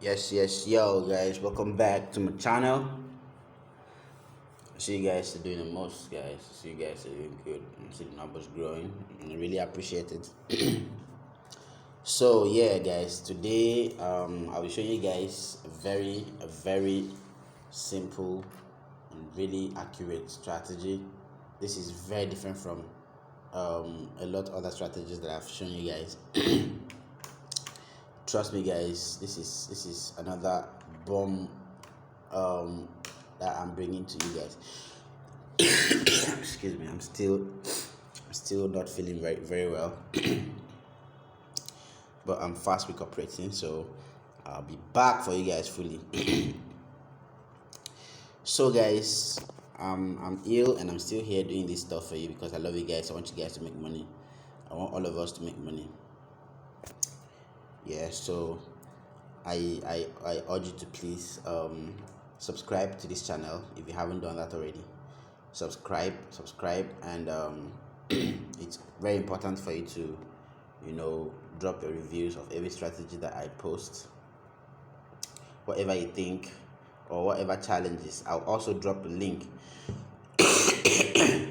Yo guys, welcome back to my channel. I see you guys are doing the most, guys. I see you guys are doing good. I see the numbers growing, and I really appreciate it. So yeah, guys, today I'll be showing you guys a very simple and really accurate strategy. This is very different from a lot of other strategies that I've shown you guys. Trust me, guys, this is another bomb that I'm bringing to you guys. Excuse me, I'm still not feeling very well. But I'm fast recuperating, so I'll be back for you guys fully. So guys, I'm ill and I'm still here doing this stuff for you because I love you guys. I want you guys to make money. I want all of us to make money. Yeah, so I urge you to please subscribe to this channel if you haven't done that already. Subscribe, and it's very important for you to drop your reviews of every strategy that I post, whatever you think or whatever challenges. I'll also drop a link. Excuse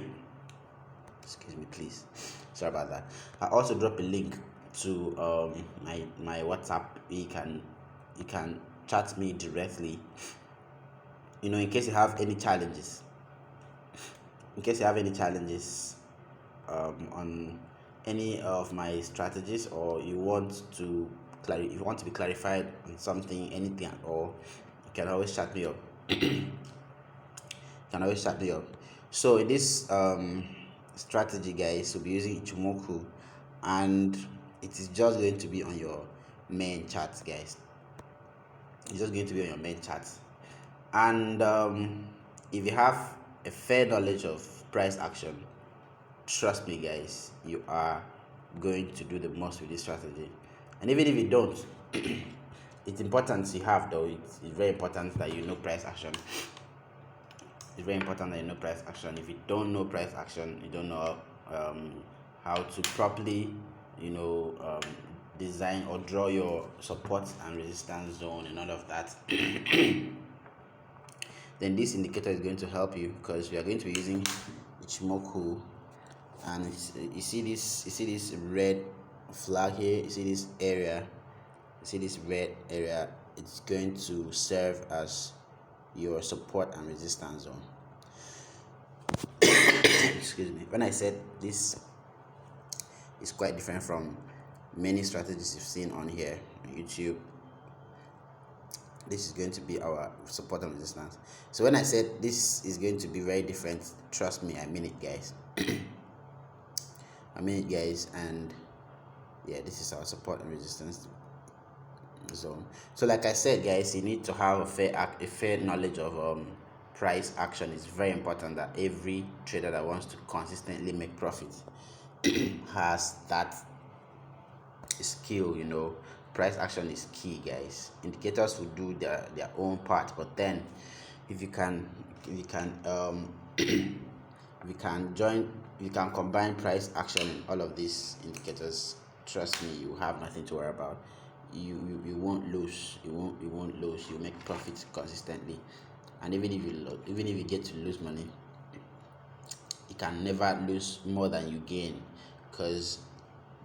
me, please, sorry about that. I'll also drop a link to my WhatsApp. You can chat me directly, in case you have any challenges. On any of my strategies, or you want to be clarified on something, anything at all, you can always chat me up. So in this strategy, guys, we'll be using Ichimoku, and it is just going to be on your main chart, guys. It's just going to be on your main chart. And if you have a fair knowledge of price action, trust me, guys, you are going to do the most with this strategy. And even if you don't, it's important you have, though. It's very important that you know price action. It's very important that you know price action. If you don't know price action, you don't know how to properly design or draw your support and resistance zone and all of that. Then this indicator is going to help you, because we are going to be using Ichimoku. And you see this red flag here, you see this red area, it's going to serve as your support and resistance zone. Excuse me. When I said this is quite different from many strategies you've seen on here on YouTube, this is going to be our support and resistance. So when I said this is going to be very different, trust me, I mean it, guys. And yeah, this is our support and resistance zone. So like I said, guys, you need to have a fair knowledge of price action. It's very important that every trader that wants to consistently make profits has that skill. Price action is key, guys. Indicators will do their own part, but then if you can combine price action in all of these indicators, trust me, you have nothing to worry about. You won't lose. You won't lose. You make profits consistently. And even if you get to lose money, you can never lose more than you gain, because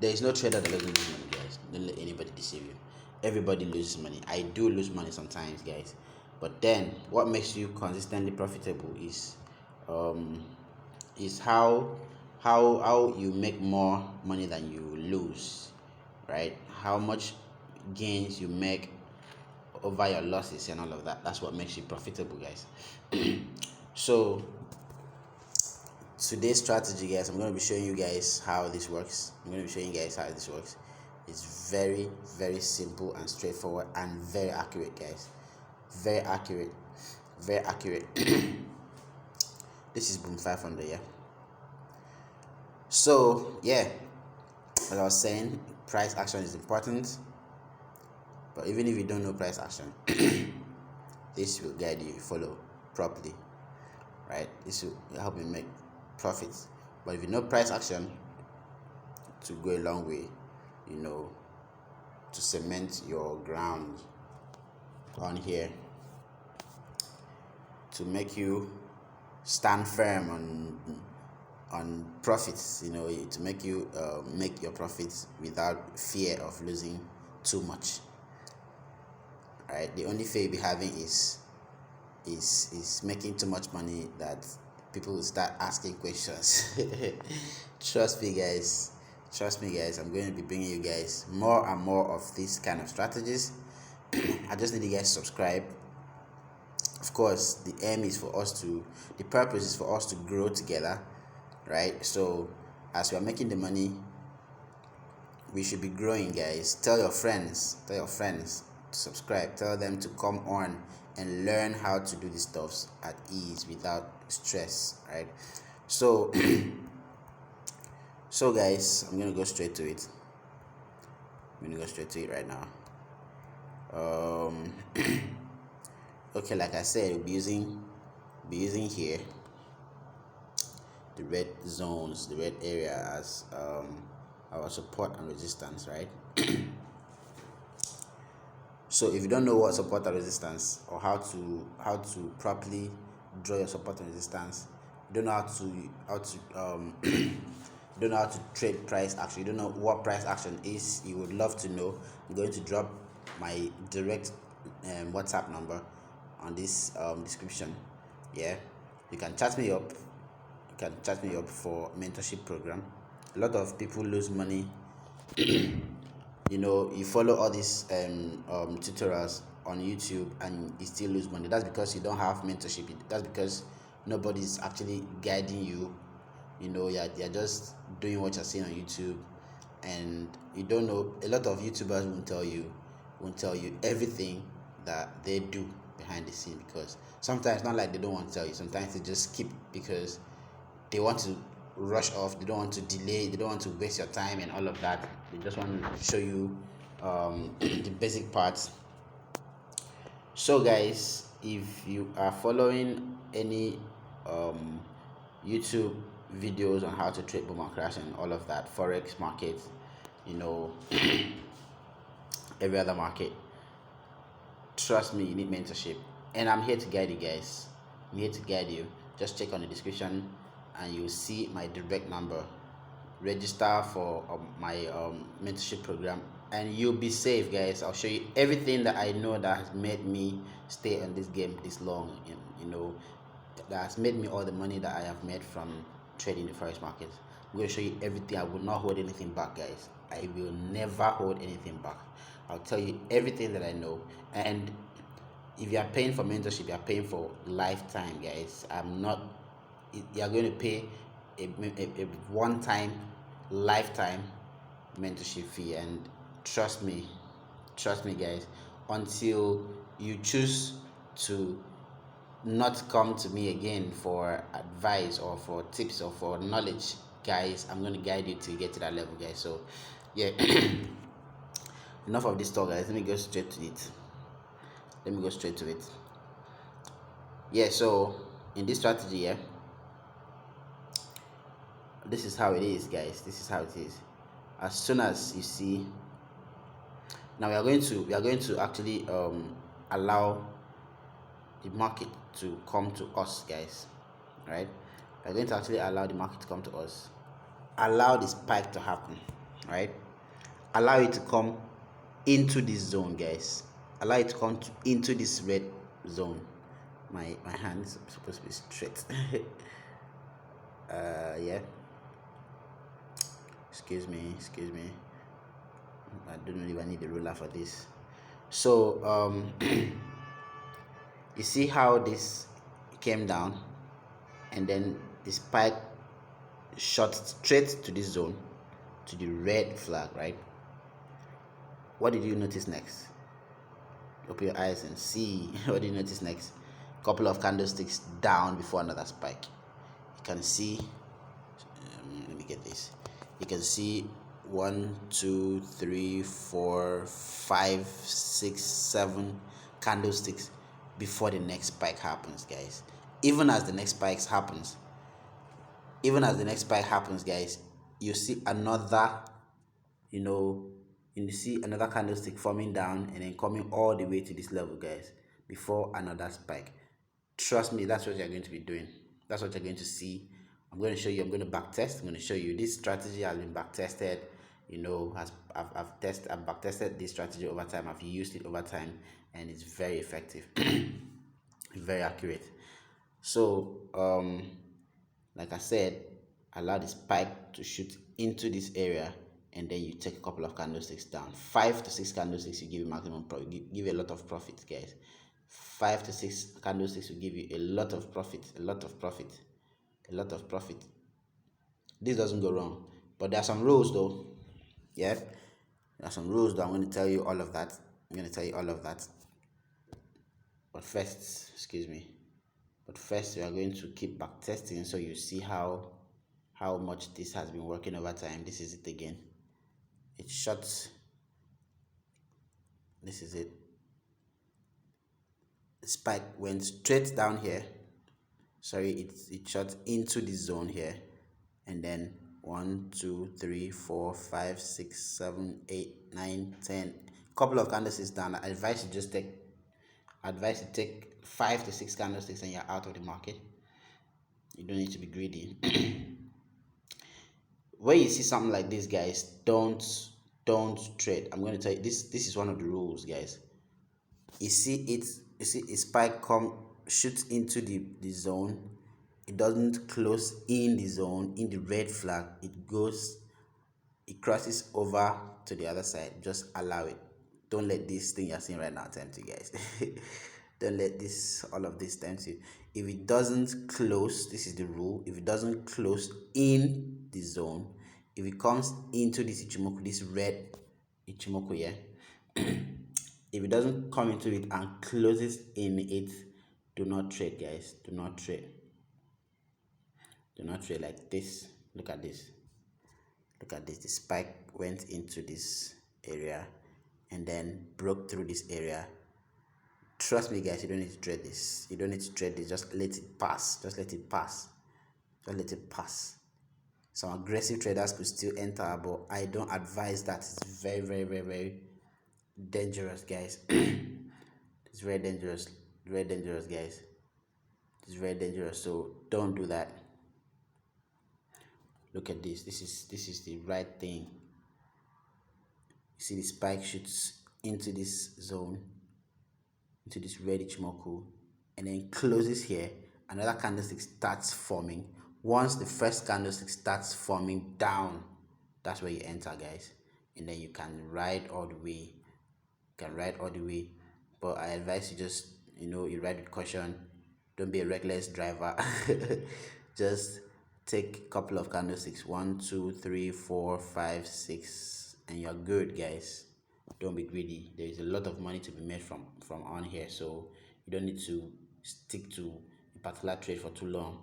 there is no trader that doesn't lose money, guys. Don't let anybody deceive you. Everybody loses money. I do lose money sometimes, guys, but then what makes you consistently profitable is how you make more money than you lose, right? How much gains you make over your losses and all of that. That's what makes you profitable, guys. So today's strategy, guys, I'm going to be showing you guys how this works. It's very simple and straightforward and very accurate, guys. Very accurate. This is Boom 500, yeah. So yeah, as I was saying, price action is important, but even if you don't know price action, this will guide you follow properly, right? This will help you make profits. But if you know price action, to go a long way, to cement your ground on here to make you stand firm on profits, to make you make your profits without fear of losing too much. Right, the only fear you'll be having is making too much money that people will start asking questions. Trust me guys, I'm going to be bringing you guys more and more of these kind of strategies. I just need you guys to subscribe. Of course, the purpose is for us to grow together, right? So as we are making the money, we should be growing, guys. Tell your friends to subscribe. Tell them to come on and learn how to do these stuffs at ease without stress, right? So so guys, I'm gonna go straight to it. Right now. Okay, like I said, we'll be using here the red zones, the red area as our support and resistance, right? So if you don't know what support and resistance, or how to properly draw your support and resistance, you don't know you don't know how to trade price action, you don't know what price action is, you would love to know, I'm going to drop my direct WhatsApp number on this description. Yeah, you can chat me up. For mentorship program. A lot of people lose money. You follow all these tutorials on YouTube and you still lose money. That's because you don't have mentorship. That's because nobody's actually guiding you. You're just doing what you're seeing on YouTube, and you don't know. A lot of YouTubers won't tell you everything that they do behind the scene, because sometimes not like they don't want to tell you. Sometimes they just skip because they want to rush off, they don't want to delay, they don't want to waste your time and all of that. They just want to show you the basic parts. So guys, if you are following any YouTube videos on how to trade boom and crash and all of that, Forex market, every other market, trust me, you need mentorship, and I'm here to guide you guys. I'm here to guide you. Just check on the description and you'll see my direct number. Register for my mentorship program and you'll be safe, guys. I'll show you everything that I know that has made me stay on this game this long, that has made me all the money that I have made from trading the forex market. I'm going to show you everything. I will not hold anything back, guys. I will never hold anything back. I'll tell you everything that I know. And if you are paying for mentorship, you are paying for lifetime, guys. You are going to pay a one-time lifetime mentorship fee, and trust me guys, until you choose to not come to me again for advice or for tips or for knowledge, guys, I'm going to guide you to get to that level, guys. So yeah, enough of this talk, guys. Let me go straight to it. Yeah, so in this strategy, yeah, this is how it is, guys. This is how it is. As soon as you see, now we are going to actually allow the market to come to us, guys. Right? We're going to actually allow the market to come to us. Allow the spike to happen. Right? Allow it to come into this zone, guys. Allow it to come into this red zone. My hand is supposed to be straight. Yeah. Excuse me. I don't know if I need a ruler for this. So you see how this came down and then the spike shot straight to this zone, to the red flag, right? What did you notice next? Open your eyes and see. What did you notice next? Couple of candlesticks down before another spike. You can see, let me get this. You can see 1, 2, 3, 4, 5, 6, 7 candlesticks before the next spike happens, guys. Even as the next spike happens, guys, you see another you see another candlestick forming down and then coming all the way to this level, guys, before another spike. Trust me, that's what you're going to be doing. That's what you're going to see. I'm going to show you. I'm going to back test. I'm going to show you this strategy has been back tested. You know, I've back tested this strategy over time. I've used it over time, and it's very effective. Very accurate. So like I said, allow the spike to shoot into this area, and then you take a couple of candlesticks down. 5 to 6 candlesticks, you give you maximum profit, give you a lot of profit, guys. 5 to 6 candlesticks will give you a lot of profit, a lot of profit, a lot of profit. This doesn't go wrong, but there are some rules though. Yeah, there are some rules though. I'm going to tell you all of that. I'm going to tell you all of that. But first, excuse me. But first, we are going to keep back testing so you see how much this has been working over time. This is it again. It shot. This is it. The spike went straight down here. Sorry, it shot into this zone here, and then 1 2 3 4 5 6 7 8 9 10. Couple of candlesticks down. I advise you take 5 to 6 candlesticks and you're out of the market. You don't need to be greedy. When you see something like this, guys, don't trade. I'm going to tell you this is one of the rules, guys. You see a spike come shoot into the zone. It doesn't close in the zone, in the red flag. It crosses over to the other side. Just allow it. Don't let this thing you're seeing right now tempt you, guys. Don't let all of this tempt you. If it doesn't close, this is the rule. If it doesn't close in the zone, if it comes into this Ichimoku, this red Ichimoku here, if it doesn't come into it and closes in it, do not trade, guys. Do not trade. Do not trade like this. Look at this. Look at this. The spike went into this area and then broke through this area. Trust me, guys, you don't need to trade this. You don't need to trade this. Just let it pass. Just let it pass. Just let it pass. Some aggressive traders could still enter, but I don't advise that. It's very, very, very, very dangerous, guys. It's very dangerous. Very dangerous, guys. It's very dangerous. So don't do that. Look at this. This is the right thing. You see the spike shoots into this zone, into this red Ichimoku, and then closes here. Another candlestick starts forming. Once the first candlestick starts forming down, that's where you enter, guys, and then you can ride all the way. But I advise you just, you ride with caution. Don't be a reckless driver. Just take a couple of candlesticks, 1 2 3 4 5 6, and you're good, guys. Don't be greedy. There is a lot of money to be made from on here, so you don't need to stick to a particular trade for too long.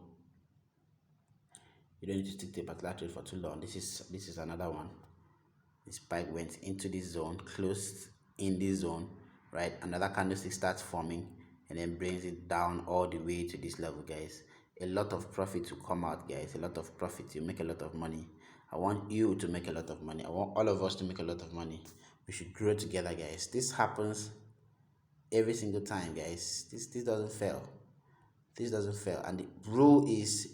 You don't need to stick to a particular trade for too long. This is another one. The spike went into this zone, closed in this zone, right? Another candlestick starts forming and then brings it down all the way to this level, guys. A lot of profit to come out, guys. A lot of profit. You make a lot of money. I want you to make a lot of money. I want all of us to make a lot of money. We should grow together, guys. This happens every single time, guys. This doesn't fail. This doesn't fail. And the rule is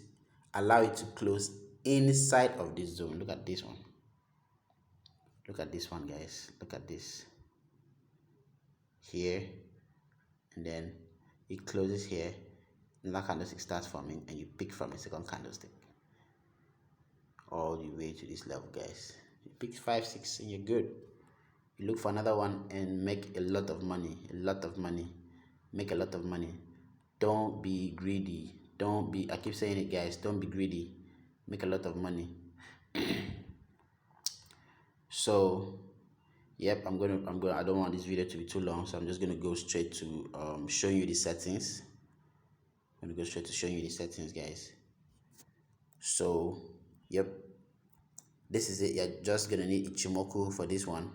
allow it to close inside of this zone. Look at this one. Look at this one, guys. Look at this. Here. And then it closes here. Another candlestick starts forming and you pick from a second candlestick. All the way to this level, guys. You pick 5, 6 and you're good. You look for another one and make a lot of money. A lot of money. Make a lot of money. Don't be greedy. I keep saying it, guys. Don't be greedy. Make a lot of money. So, yep, I don't want this video to be too long, so I'm just gonna go straight to showing you the settings. I'm gonna go straight to showing you the settings, guys. So, yep, this is it. You're just gonna need Ichimoku for this one,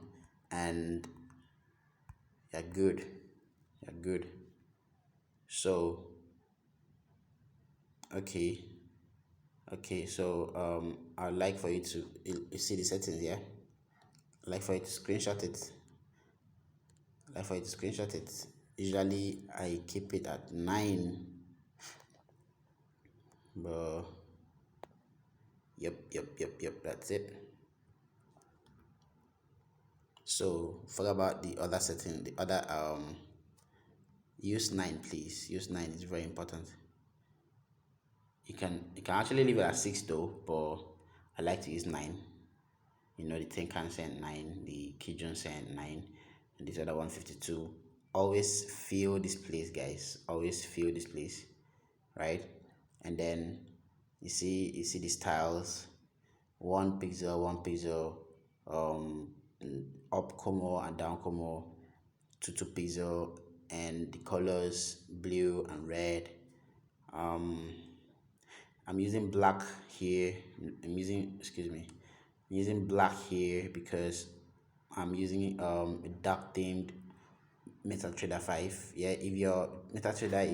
and you're good. You're good. So, okay, so I'd like for you to see the settings here. like for you to screenshot it, usually I keep it at 9, but yep, that's it. So forget about the other setting, the other use 9, please. Use 9 is very important. You can actually leave it at 6 though, but I like to use 9. You know, the Tenkan sent 9, the Kijun sent 9, and this other 152. Always feel this place, guys. Always feel this place, right? And then you see these tiles, 1 pixel, 1 pixel, um, up como and down como, 2 pixel, and the colors blue and red. Um, I'm using black here. I'm using black here because I'm using a dark themed MetaTrader 5. Yeah, if your MetaTrader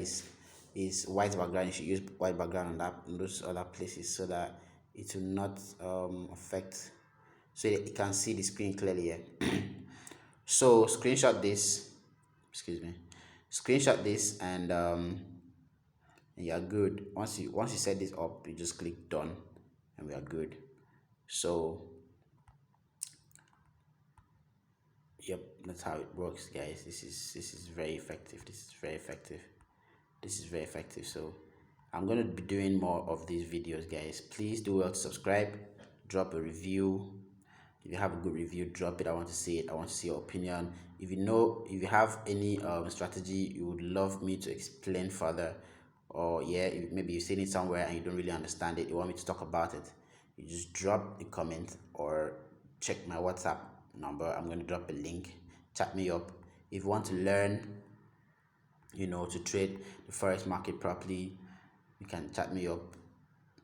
is white background, you should use white background on those other places so that it will not affect, so that you can see the screen clearly here. So screenshot this, and you are good. Once you set this up, you just click done, and we are good. So yep, that's how it works, guys. This is very effective. So I'm going to be doing more of these videos, guys. Please do well to subscribe, drop a review. If you have a good review, drop it. I want to see it. I want to see your opinion. If you have any strategy you would love me to explain further, or yeah, maybe you've seen it somewhere and you don't really understand it, you want me to talk about it, you just drop a comment or check my WhatsApp number. I'm going to drop a link. Chat me up. If you want to learn, to trade the forex market properly, you can chat me up.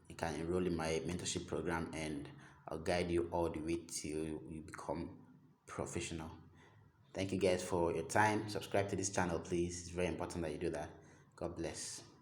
You can enroll in my mentorship program, and I'll guide you all the way till you become professional. Thank you guys for your time. Subscribe to this channel, please. It's very important that you do that. God bless.